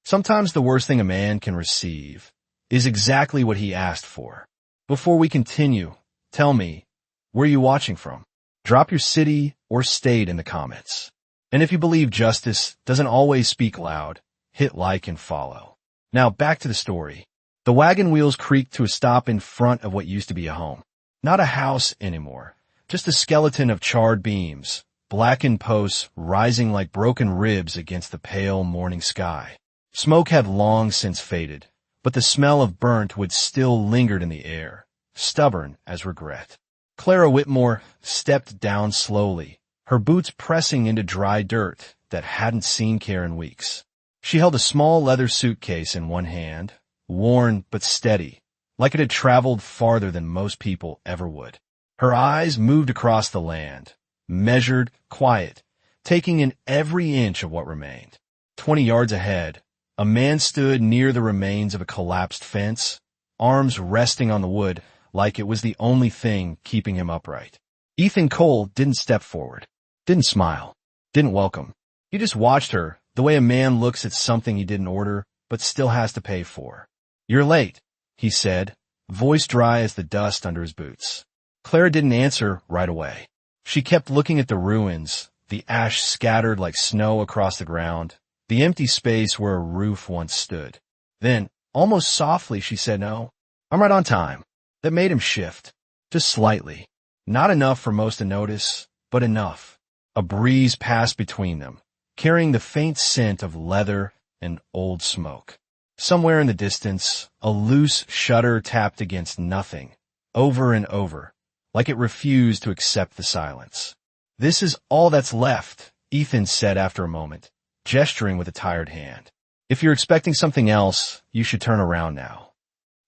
Sometimes the worst thing a man can receive is exactly what he asked for. Before we continue, tell me, where are you watching from? Drop your city or state in the comments. And if you believe justice doesn't always speak loud, hit like and follow. Now back to the story. The wagon wheels creaked to a stop in front of what used to be a home. Not a house anymore, just a skeleton of charred beams, blackened posts rising like broken ribs against the pale morning sky. Smoke had long since faded, but the smell of burnt wood still lingered in the air, stubborn as regret. Clara Whitmore stepped down slowly, her boots pressing into dry dirt that hadn't seen care in weeks. She held a small leather suitcase in one hand, worn but steady, like it had traveled farther than most people ever would. Her eyes moved across the land, measured, quiet, taking in every inch of what remained. 20 yards ahead, a man stood near the remains of a collapsed fence, arms resting on the wood like it was the only thing keeping him upright. Ethan Cole didn't step forward, didn't smile, didn't welcome. He just watched her, the way a man looks at something he didn't order but still has to pay for. "You're late," he said, voice dry as the dust under his boots. Clara didn't answer right away. She kept looking at the ruins, the ash scattered like snow across the ground, the empty space where a roof once stood. Then, almost softly, she said, "No, I'm right on time." That made him shift, just slightly. Not enough for most to notice, but enough. A breeze passed between them, carrying the faint scent of leather and old smoke. Somewhere in the distance, a loose shutter tapped against nothing, over and over, like it refused to accept the silence. "This is all that's left," Ethan said after a moment, gesturing with a tired hand. "If you're expecting something else, you should turn around now."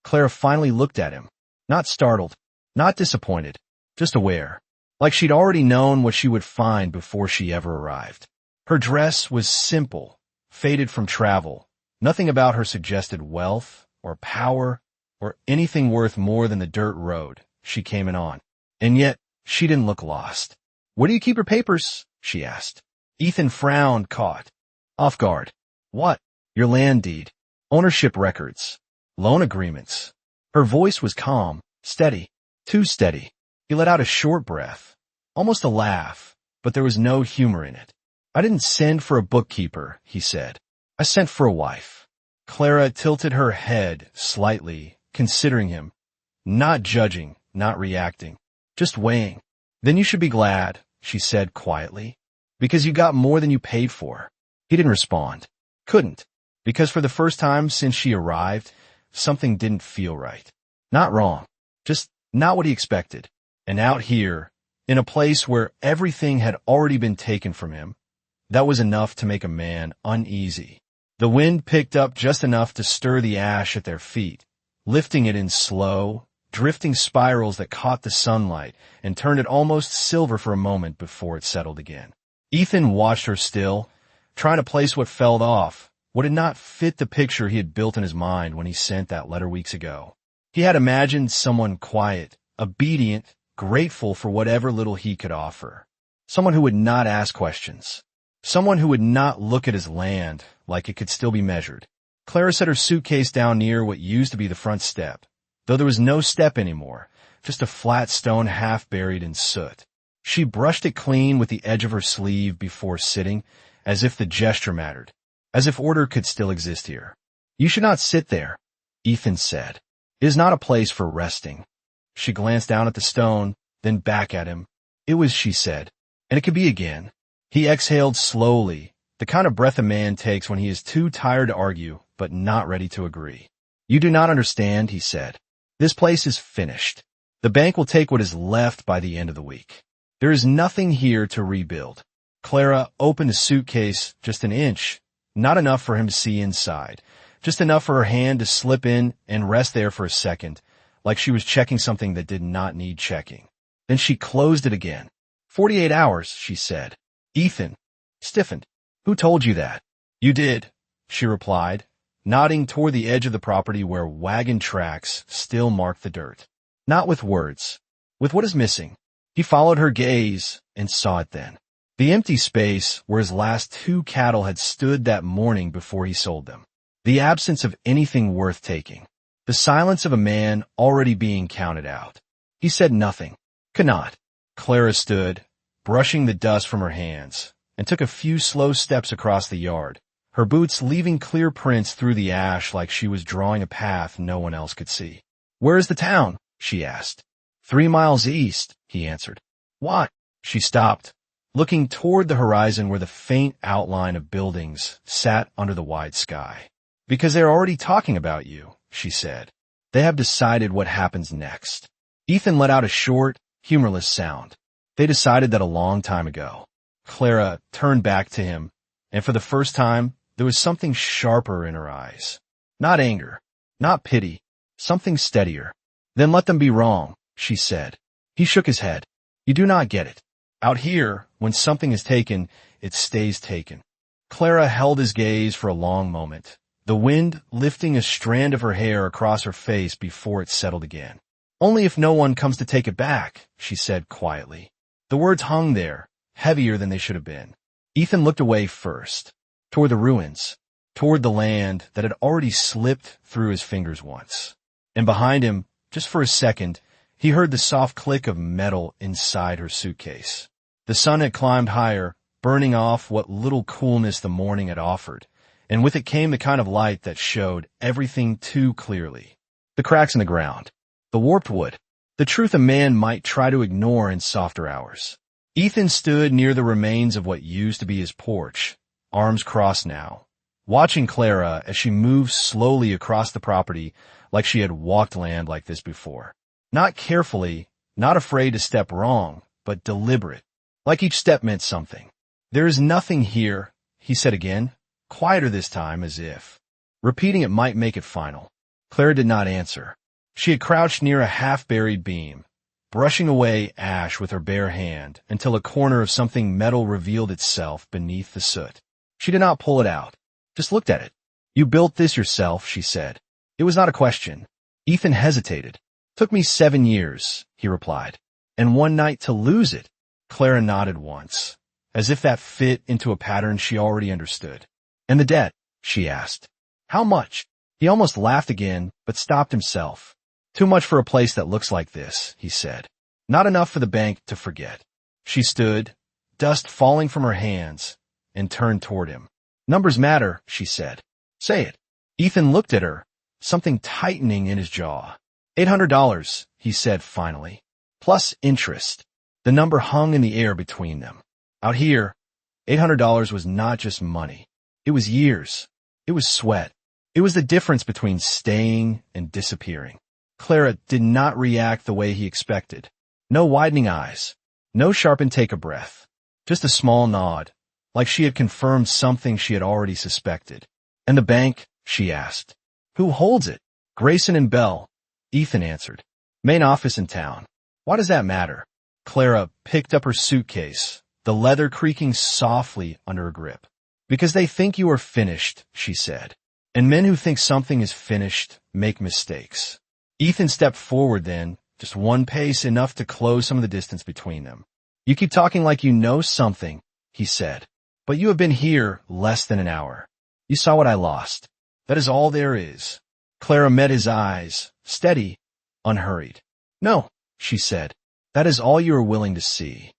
Clara finally looked at him, not startled, not disappointed, just aware, like she'd already known what she would find before she ever arrived. Her dress was simple, faded from travel. Nothing about her suggested wealth or power or anything worth more than the dirt road she came in on. And yet, she didn't look lost. "Where do you keep your papers?" she asked. Ethan frowned, caught off guard. "What?" "Your land deed, ownership records, loan agreements." Her voice was calm, steady, too steady. He let out a short breath, almost a laugh, but there was no humor in it. "I didn't send for a bookkeeper," he said. "I sent for a wife." Clara tilted her head slightly, considering him, not judging, not reacting, just weighing. "Then you should be glad," she said quietly, "because you got more than you paid for." He didn't respond. Couldn't, because for the first time since she arrived, something didn't feel right. Not wrong, just not what he expected. And out here, in a place where everything had already been taken from him, that was enough to make a man uneasy. The wind picked up just enough to stir the ash at their feet, lifting it in slow, drifting spirals that caught the sunlight and turned it almost silver for a moment before it settled again. Ethan watched her still, trying to place what fell off, what did not fit the picture he had built in his mind when he sent that letter weeks ago. He had imagined someone quiet, obedient, grateful for whatever little he could offer. Someone who would not ask questions. Someone who would not look at his land like it could still be measured. Clara set her suitcase down near what used to be the front step, though there was no step anymore, just a flat stone half buried in soot. She brushed it clean with the edge of her sleeve before sitting, as if the gesture mattered, as if order could still exist here. "You should not sit there," Ethan said. "It is not a place for resting." She glanced down at the stone, then back at him. "It was," she said, "and it could be again." He exhaled slowly, the kind of breath a man takes when he is too tired to argue, but not ready to agree. "You do not understand," he said. "This place is finished. The bank will take what is left by the end of the week. There is nothing here to rebuild." Clara opened the suitcase just an inch, not enough for him to see inside, just enough for her hand to slip in and rest there for a second, like she was checking something that did not need checking. Then she closed it again. 48 hours, she said. Ethan stiffened. "Who told you that?" "You did," she replied, nodding toward the edge of the property where wagon tracks still marked the dirt. "Not with words, with what is missing." He followed her gaze and saw it then. The empty space where his last 2 cattle had stood that morning before he sold them. The absence of anything worth taking. The silence of a man already being counted out. He said nothing. Could not. Clara stood, brushing the dust from her hands, and took a few slow steps across the yard, her boots leaving clear prints through the ash like she was drawing a path no one else could see. "Where is the town?" she asked. 3 miles east, he answered. "Why?" She stopped, looking toward the horizon where the faint outline of buildings sat under the wide sky. "Because they're already talking about you," she said. "They have decided what happens next." Ethan let out a short, humorless sound. "They decided that a long time ago." Clara turned back to him, and for the first time, there was something sharper in her eyes. Not anger, not pity, something steadier. "Then let them be wrong," she said. He shook his head. "You do not get it. Out here, when something is taken, it stays taken." Clara held his gaze for a long moment, the wind lifting a strand of her hair across her face before it settled again. "Only if no one comes to take it back," she said quietly. The words hung there, heavier than they should have been. Ethan looked away first, toward the ruins, toward the land that had already slipped through his fingers once. And behind him, just for a second, he heard the soft click of metal inside her suitcase. The sun had climbed higher, burning off what little coolness the morning had offered, and with it came the kind of light that showed everything too clearly. The cracks in the ground, the warped wood, the truth a man might try to ignore in softer hours. Ethan stood near the remains of what used to be his porch, arms crossed now, watching Clara as she moved slowly across the property like she had walked land like this before. Not carefully, not afraid to step wrong, but deliberate, like each step meant something. "There is nothing here," he said again, quieter this time as if repeating it might make it final. Clara did not answer. She had crouched near a half-buried beam, brushing away ash with her bare hand until a corner of something metal revealed itself beneath the soot. She did not pull it out, just looked at it. "You built this yourself," she said. It was not a question. Ethan hesitated. "Took me 7 years," he replied. "And one night to lose it." Clara nodded once, as if that fit into a pattern she already understood. "And the debt?" she asked. "How much?" He almost laughed again, but stopped himself. "Too much for a place that looks like this," he said. "Not enough for the bank to forget." She stood, dust falling from her hands, and turned toward him. "Numbers matter," she said. "Say it." Ethan looked at her, something tightening in his jaw. $800, he said finally, plus interest. The number hung in the air between them. Out here, $800 was not just money. It was years. It was sweat. It was the difference between staying and disappearing. Clara did not react the way he expected. No widening eyes. No sharp intake of breath. Just a small nod, like she had confirmed something she had already suspected. "And the bank?" she asked. "Who holds it?" "Grayson and Bell," Ethan answered. "Main office in town." "Why does that matter?" Clara picked up her suitcase, the leather creaking softly under her grip. "Because they think you are finished," she said. "And men who think something is finished make mistakes." Ethan stepped forward then, just one pace enough to close some of the distance between them. "You keep talking like you know something," he said. "But you have been here less than an hour. You saw what I lost. That is all there is." Clara met his eyes, steady, unhurried. "No," she said. "That is all you are willing to see."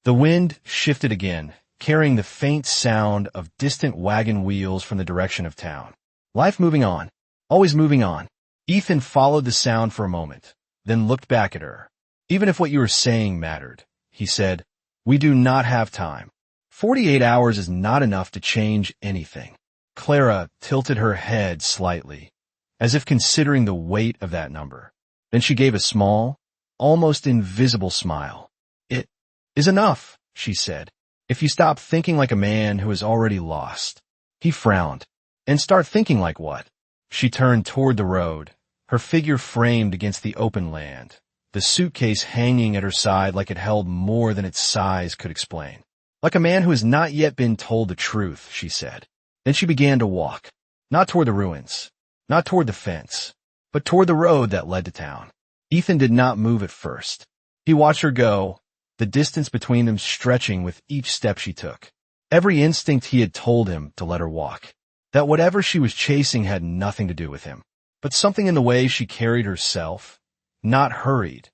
The wind shifted again, carrying the faint sound of distant wagon wheels from the direction of town. Life moving on, always moving on. Ethan followed the sound for a moment, then looked back at her. "Even if what you are saying mattered," he said, "we do not have time. 48 hours is not enough to change anything." Clara tilted her head slightly, as if considering the weight of that number. Then she gave a small, almost invisible smile. "It is enough," she said, "if you stop thinking like a man who is already lost." He frowned. "And start thinking like what?" She turned toward the road, her figure framed against the open land, the suitcase hanging at her side like it held more than its size could explain. "Like a man who has not yet been told the truth," she said. Then she began to walk, not toward the ruins, not toward the fence, but toward the road that led to town. Ethan did not move at first. He watched her go, the distance between them stretching with each step she took. Every instinct he had told him to let her walk. that whatever she was chasing had nothing to do with him. But something in the way she carried herself, not hurried,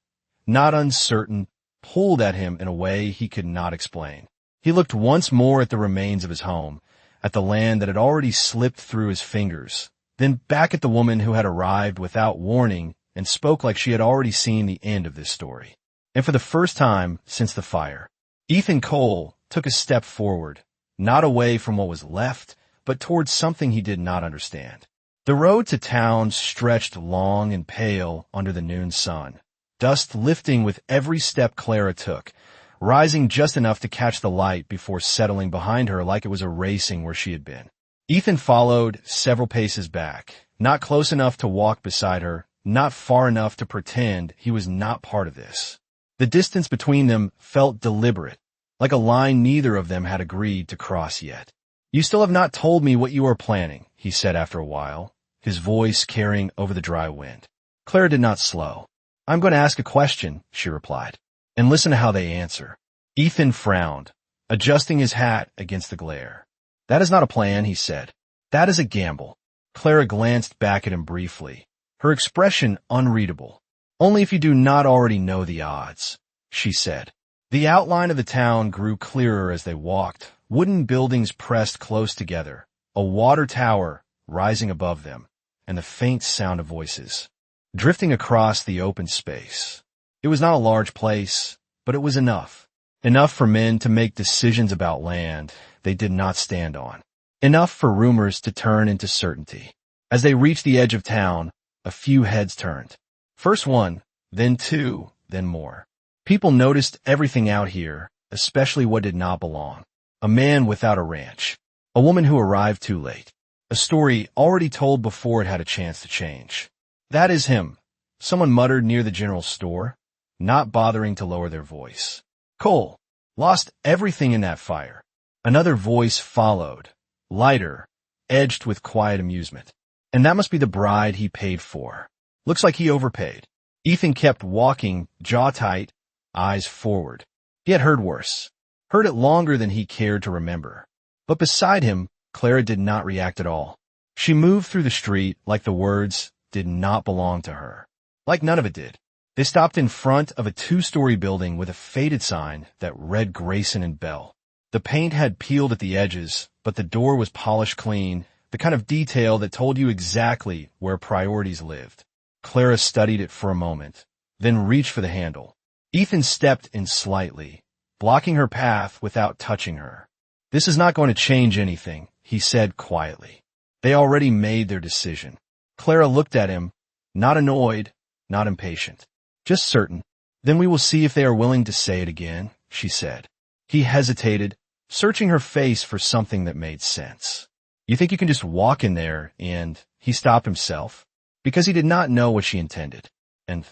not uncertain, pulled at him in a way he could not explain. He looked once more at the remains of his home, at the land that had already slipped through his fingers, then back at the woman who had arrived without warning and spoke like she had already seen the end of this story. And for the first time since the fire, Ethan Cole took a step forward, not away from what was left, but towards something he did not understand. The road to town stretched long and pale under the noon sun, dust lifting with every step Clara took, rising just enough to catch the light before settling behind her like it was erasing where she had been. Ethan followed several paces back, not close enough to walk beside her, not far enough to pretend he was not part of this. The distance between them felt deliberate, like a line neither of them had agreed to cross yet. "You still have not told me what you are planning," he said after a while, his voice carrying over the dry wind. Clara did not slow. "I'm going to ask a question," she replied, "and listen to how they answer." Ethan frowned, adjusting his hat against the glare. "That is not a plan," he said. "That is a gamble." Clara glanced back at him briefly, her expression unreadable. "Only if you do not already know the odds," she said. The outline of the town grew clearer as they walked, wooden buildings pressed close together, a water tower rising above them, and the faint sound of voices drifting across the open space. It was not a large place, but it was enough. Enough for men to make decisions about land they did not stand on. Enough for rumors to turn into certainty. As they reached the edge of town, a few heads turned. First one, then two, then more. People noticed everything out here, especially what did not belong. A man without a ranch. A woman who arrived too late. A story already told before it had a chance to change. "That is him," someone muttered near the general store, not bothering to lower their voice. "Cole lost everything in that fire." Another voice followed, lighter, edged with quiet amusement. "And that must be the bride he paid for. Looks like he overpaid." Ethan kept walking, jaw tight, eyes forward. He had heard worse. Heard it longer than he cared to remember. But beside him, Clara did not react at all. She moved through the street like the words did not belong to her. Like none of it did. They stopped in front of a two-story building with a faded sign that read Grayson and Bell. The paint had peeled at the edges, but the door was polished clean, the kind of detail that told you exactly where priorities lived. Clara studied it for a moment, then reached for the handle. Ethan stepped in slightly, blocking her path without touching her. "This is not going to change anything," he said quietly. They already made their decision. Clara looked at him, not annoyed, not impatient, just certain. "Then we will see if they are willing to say it again," she said. He hesitated, searching her face for something that made sense. "You think you can just walk in there and—" He stopped himself, because he did not know what she intended. And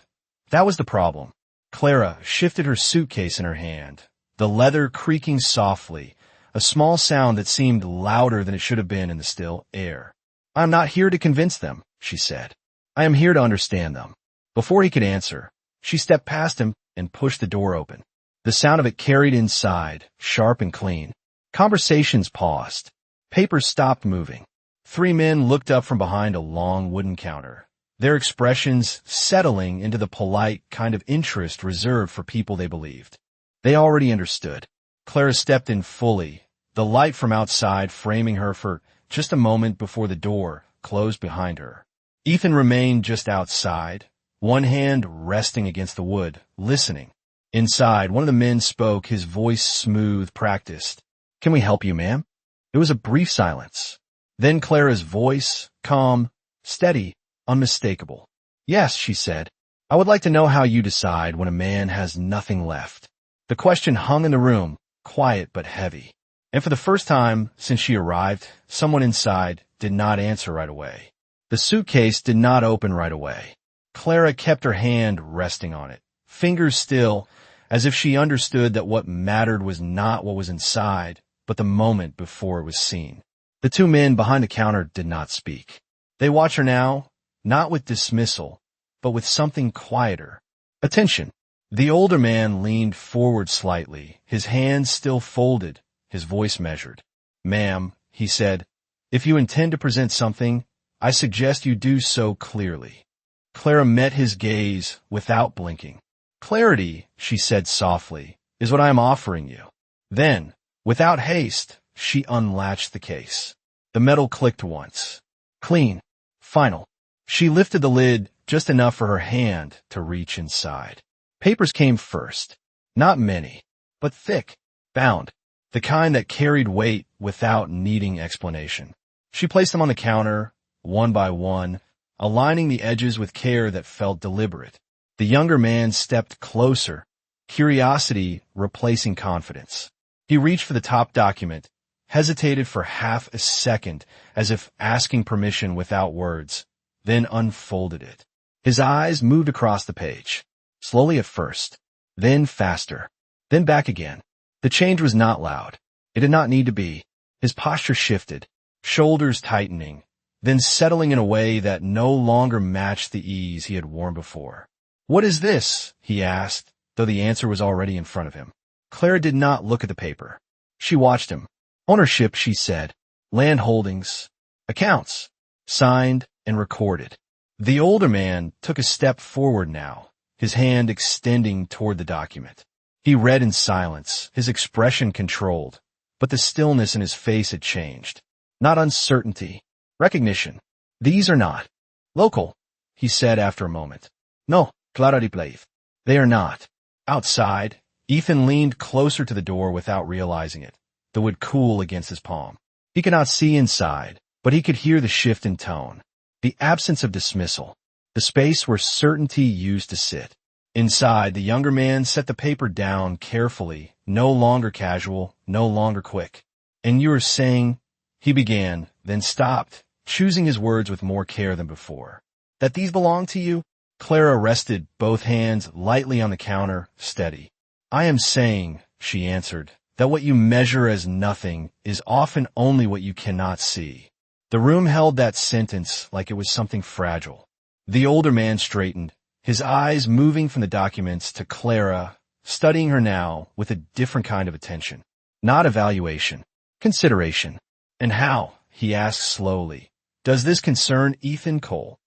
that was the problem. Clara shifted her suitcase in her hand, the leather creaking softly, a small sound that seemed louder than it should have been in the still air. "I am not here to convince them," she said. "I am here to understand them." Before he could answer, she stepped past him and pushed the door open. The sound of it carried inside, sharp and clean. Conversations paused. Papers stopped moving. Three men looked up from behind a long wooden counter, their expressions settling into the polite kind of interest reserved for people they believed. They already understood. Clara stepped in fully, the light from outside framing her for just a moment before the door closed behind her. Ethan remained just outside, one hand resting against the wood, listening. Inside, one of the men spoke, his voice smooth, practiced. "Can we help you, ma'am?" It was a brief silence. Then Clara's voice, calm, steady, unmistakable. "Yes," she said. "I would like to know how you decide when a man has nothing left." The question hung in the room, quiet but heavy. And for the first time since she arrived, someone inside did not answer right away. The suitcase did not open right away. Clara kept her hand resting on it, fingers still, as if she understood that what mattered was not what was inside, but the moment before it was seen. The two men behind the counter did not speak. They watched her now, not with dismissal, but with something quieter. Attention. The older man leaned forward slightly, his hands still folded, his voice measured. "Ma'am," he said, If you intend to present something, I suggest you do so clearly. Clara met his gaze without blinking. Clarity, she said softly, is what I am offering you. Then, without haste, she unlatched the case. The metal clicked once. Clean. Final. She lifted the lid just enough for her hand to reach inside. Papers came first. Not many, but thick, bound, the kind that carried weight without needing explanation. She placed them on the counter, one by one, aligning the edges with care that felt deliberate. The younger man stepped closer, curiosity replacing confidence. He reached for the top document, hesitated for half a second as if asking permission without words, then unfolded it. His eyes moved across the page, slowly at first, then faster, then back again. The change was not loud. It did not need to be. His posture shifted, shoulders tightening, then settling in a way that no longer matched the ease he had worn before. "What is this?" he asked, though the answer was already in front of him. Clara did not look at the paper. She watched him. Ownership, she said. Land holdings. Accounts. Signed and recorded. The older man took a step forward now, his hand extending toward the document. He read in silence, his expression controlled, but the stillness in his face had changed. Not uncertainty. Recognition. "These are not local," he said after a moment. "No, Clara de Plave. They are not." Outside, Ethan leaned closer to the door without realizing it, the wood cool against his palm. He could not see inside, but he could hear the shift in tone, the absence of dismissal, the space where certainty used to sit. Inside, the younger man set the paper down carefully, no longer casual, no longer quick. "And you are saying," he began, then stopped, choosing his words with more care than before, "that these belong to you?" Clara rested both hands lightly on the counter, steady. "I am saying," she answered, "that what you measure as nothing is often only what you cannot see." The room held that sentence like it was something fragile. The older man straightened, his eyes moving from the documents to Clara, studying her now with a different kind of attention. Not evaluation, consideration. "And how," he asked slowly, "does this concern Ethan Cole?"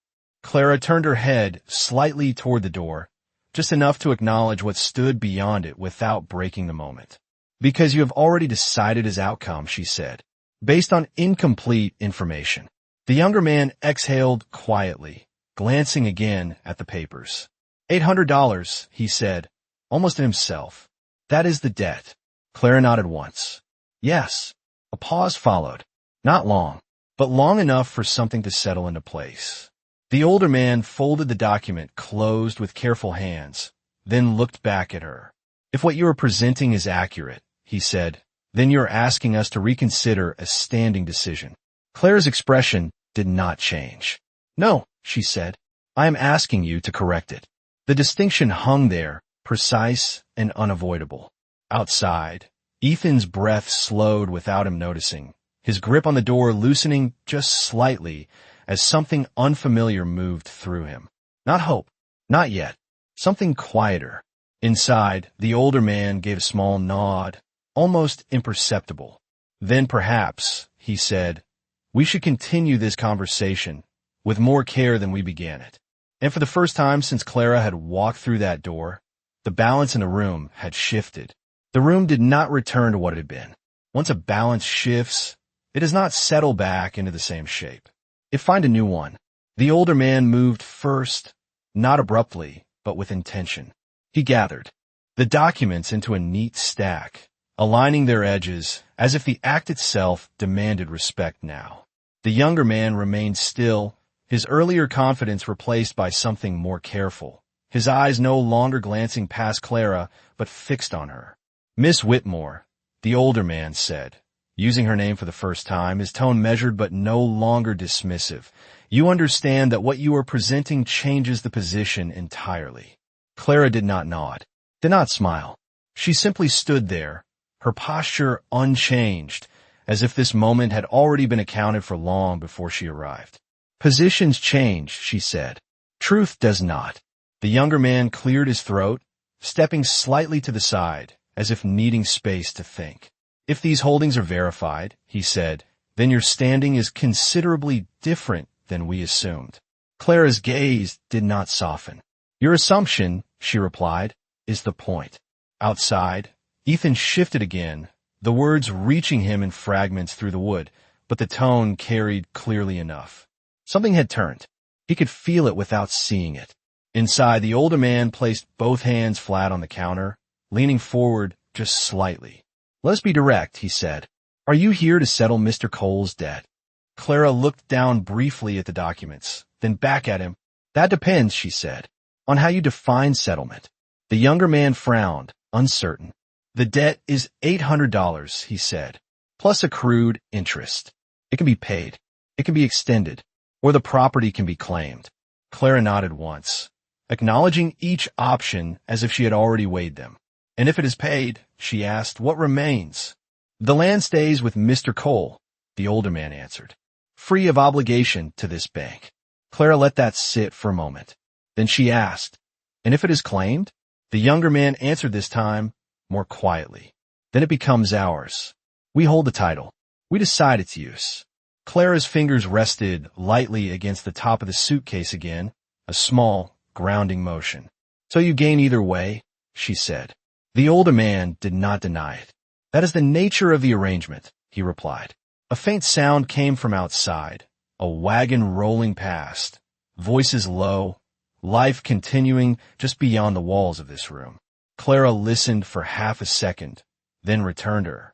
Clara turned her head slightly toward the door, just enough to acknowledge what stood beyond it without breaking the moment. "Because you have already decided his outcome," she said, "based on incomplete information." The younger man exhaled quietly, glancing again at the papers. $800, he said, almost to himself. "That is the debt." Clara nodded once. "Yes." A pause followed. Not long, but long enough for something to settle into place. The older man folded the document closed with careful hands, then looked back at her. "If what you are presenting is accurate," he said, "then you are asking us to reconsider a standing decision." Clara's expression did not change. "No," she said, "I am asking you to correct it." The distinction hung there, precise and unavoidable. Outside, Ethan's breath slowed without him noticing, his grip on the door loosening just slightly as something unfamiliar moved through him. Not hope, not yet. Something quieter. Inside, the older man gave a small nod, almost imperceptible. "Then perhaps," he said, "we should continue this conversation with more care than we began it." And for the first time since Clara had walked through that door, the balance in the room had shifted. The room did not return to what it had been. Once a balance shifts, it does not settle back into the same shape. It finds a new one. The older man moved first, not abruptly, but with intention. He gathered the documents into a neat stack, aligning their edges as if the act itself demanded respect now. The younger man remained still, his earlier confidence replaced by something more careful, his eyes no longer glancing past Clara, but fixed on her. "Miss Whitmore," the older man said, using her name for the first time, his tone measured but no longer dismissive. "You understand that what you are presenting changes the position entirely." Clara did not nod, did not smile. She simply stood there, her posture unchanged, as if this moment had already been accounted for long before she arrived. "Positions change," she said. "Truth does not." The younger man cleared his throat, stepping slightly to the side, as if needing space to think. "If these holdings are verified," he said, then your standing is considerably different than we assumed. Clara's gaze did not soften. Your assumption, she replied, is the point. Outside, Ethan shifted again, the words reaching him in fragments through the wood, but the tone carried clearly enough. Something had turned. He could feel it without seeing it. Inside, the older man placed both hands flat on the counter, leaning forward just slightly. Let's be direct, he said. Are you here to settle Mr. Cole's debt? Clara looked down briefly at the documents, then back at him. That depends, she said, on how you define settlement. The younger man frowned, uncertain. The debt is $800, he said, plus accrued interest. It can be paid. It can be extended, or the property can be claimed. Clara nodded once, acknowledging each option as if she had already weighed them. And if it is paid, she asked, what remains? The land stays with Mr. Cole, the older man answered, free of obligation to this bank. Clara let that sit for a moment. Then she asked, and if it is claimed? The younger man answered this time more quietly. Then it becomes ours. We hold the title. We decide its use. Clara's fingers rested lightly against the top of the suitcase again, a small, grounding motion. So you gain either way, she said. The older man did not deny it. That is the nature of the arrangement, he replied. A faint sound came from outside, a wagon rolling past, voices low, life continuing just beyond the walls of this room. Clara listened for half a second, then returned her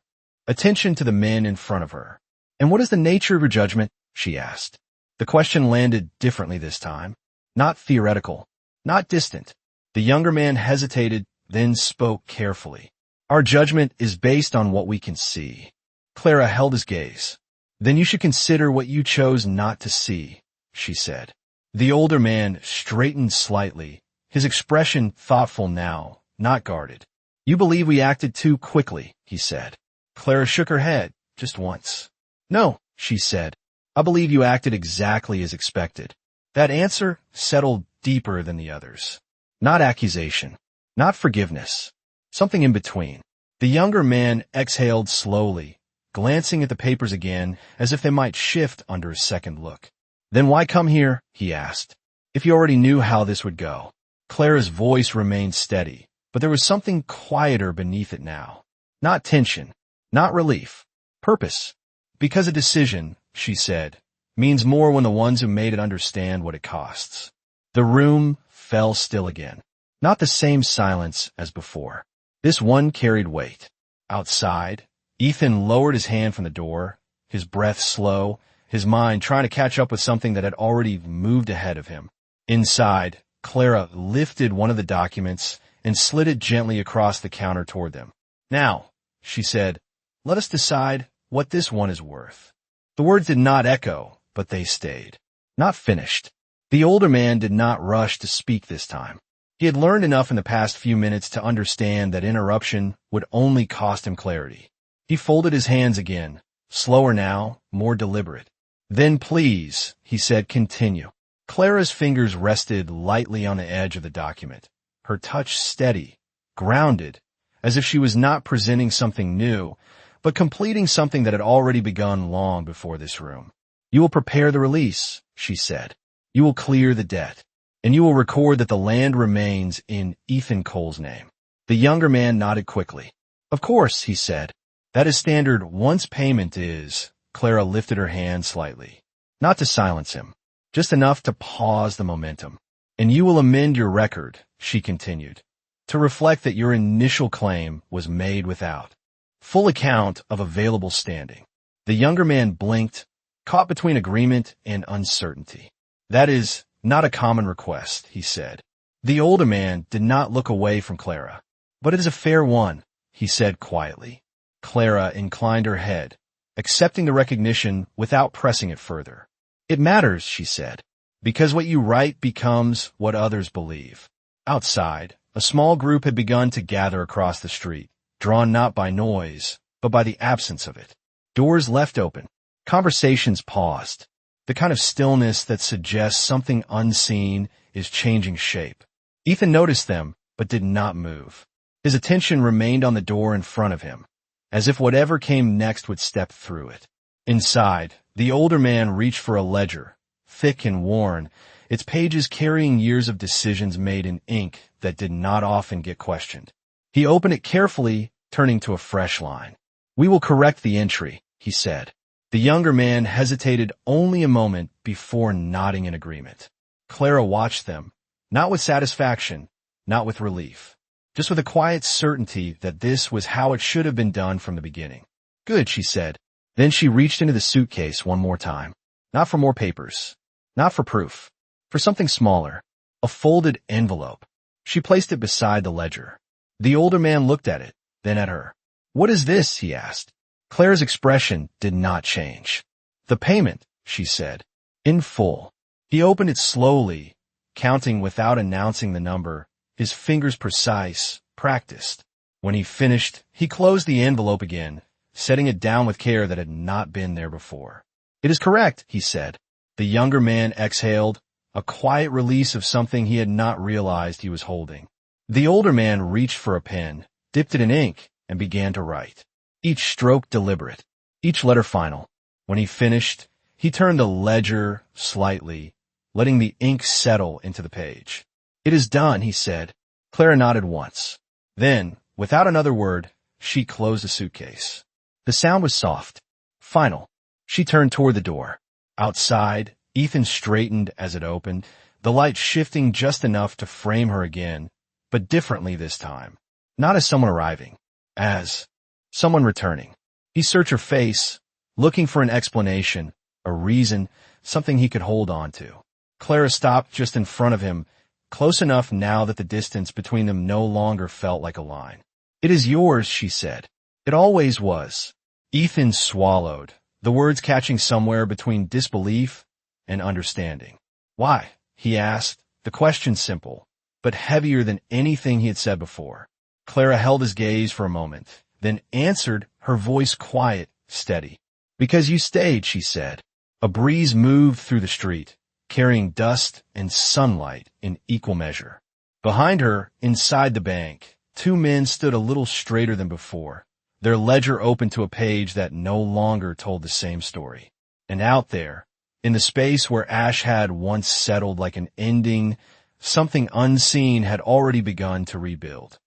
attention to the men in front of her. And what is the nature of your judgment? She asked. The question landed differently this time. Not theoretical, not distant. The younger man hesitated, then spoke carefully. Our judgment is based on what we can see. Clara held his gaze. Then you should consider what you chose not to see, she said. The older man straightened slightly, his expression thoughtful now, not guarded. You believe we acted too quickly, he said. Clara shook her head, just once. No, she said. I believe you acted exactly as expected. That answer settled deeper than the others. Not accusation, not forgiveness, something in between. The younger man exhaled slowly, glancing at the papers again as if they might shift under a second look. Then why come here? He asked. If you already knew how this would go. Clara's voice remained steady, but there was something quieter beneath it now. Not tension, not relief, purpose. Because a decision, she said, means more when the ones who made it understand what it costs. The room fell still again. Not the same silence as before. This one carried weight. Outside, Ethan lowered his hand from the door, his breath slow, his mind trying to catch up with something that had already moved ahead of him. Inside, Clara lifted one of the documents and slid it gently across the counter toward them. Now, she said, let us decide what this one is worth. The words did not echo, but they stayed. Not finished. The older man did not rush to speak this time. He had learned enough in the past few minutes to understand that interruption would only cost him clarity. He folded his hands again, slower now, more deliberate. Then please, he said, continue. Clara's fingers rested lightly on the edge of the document, her touch steady, grounded, as if she was not presenting something new, but completing something that had already begun long before this room. You will prepare the release, she said. You will clear the debt, and you will record that the land remains in Ethan Cole's name. The younger man nodded quickly. Of course, he said. That is standard once payment is. Clara lifted her hand slightly. Not to silence him, just enough to pause the momentum. And you will amend your record, she continued, to reflect that your initial claim was made without full account of available standing. The younger man blinked, caught between agreement and uncertainty. That is not a common request, he said. The older man did not look away from Clara. But it is a fair one, he said quietly. Clara inclined her head, accepting the recognition without pressing it further. It matters, she said, because what you write becomes what others believe. Outside, a small group had begun to gather across the street, drawn not by noise, but by the absence of it. Doors left open. Conversations paused. The kind of stillness that suggests something unseen is changing shape. Ethan noticed them, but did not move. His attention remained on the door in front of him, as if whatever came next would step through it. Inside, the older man reached for a ledger, thick and worn, its pages carrying years of decisions made in ink that did not often get questioned. He opened it carefully, turning to a fresh line. "We will correct the entry," he said. The younger man hesitated only a moment before nodding in agreement. Clara watched them, not with satisfaction, not with relief, just with a quiet certainty that this was how it should have been done from the beginning. "Good," she said. Then she reached into the suitcase one more time. Not for more papers, not for proof, for something smaller, a folded envelope. She placed it beside the ledger. The older man looked at it, then at her. "What is this?" he asked. Clara's expression did not change. "The payment," she said. "In full." He opened it slowly, counting without announcing the number, his fingers precise, practiced. When he finished, he closed the envelope again, setting it down with care that had not been there before. "It is correct," he said. The younger man exhaled, a quiet release of something he had not realized he was holding. The older man reached for a pen, dipped it in ink, and began to write. Each stroke deliberate, each letter final. When he finished, he turned the ledger slightly, letting the ink settle into the page. "It is done," he said. Clara nodded once. Then, without another word, she closed the suitcase. The sound was soft, final. She turned toward the door. Outside, Ethan straightened as it opened, the light shifting just enough to frame her again, but differently this time. Not as someone arriving, as someone returning. He searched her face, looking for an explanation, a reason, something he could hold on to. Clara stopped just in front of him, close enough now that the distance between them no longer felt like a line. "It is yours," she said. "It always was." Ethan swallowed, the words catching somewhere between disbelief and understanding. "Why?" he asked, the question simple, but heavier than anything he had said before. Clara held his gaze for a moment, then answered, her voice quiet, steady. "Because you stayed," she said. A breeze moved through the street, carrying dust and sunlight in equal measure. Behind her, inside the bank, two men stood a little straighter than before, their ledger open to a page that no longer told the same story. And out there, in the space where Ash had once settled like an ending, something unseen had already begun to rebuild.